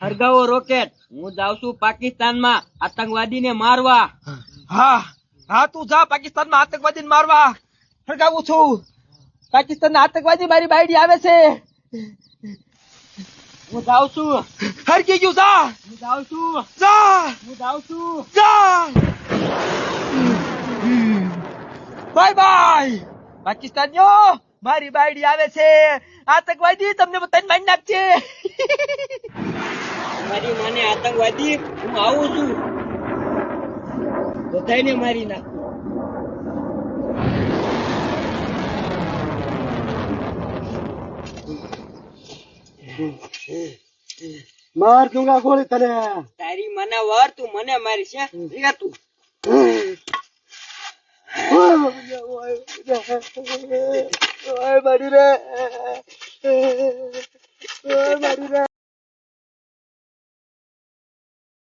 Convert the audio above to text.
હરગાવો rocket. હું જાઉં છું પાકિસ્તાનમાં આતંકવાદીને મારવા. હા હા, તું જા પાકિસ્તાનમાં આતંકવાદીને મારવા. હરગાવું છું. પાકિસ્તાનના આતંકવાદી મારી બાયડી આવે છે. હું જાઉં છું. હરગી ગયું, જા હું જાઉં છું. જા હું જાઉં છું. જા. બાય બાય પાકિસ્તાનીઓ, મારી બાયડી આવે છે. આતંકવાદી તમને બધાને મારી નાખશે. મારી માને આતંકવાદી, હું આવું છું. બધાને મારી નાખું. मार दूंगा गोली तने। તારી મને વર, તું મને મારી છે. રે તું ओए मरी रे, ओए मरी रे।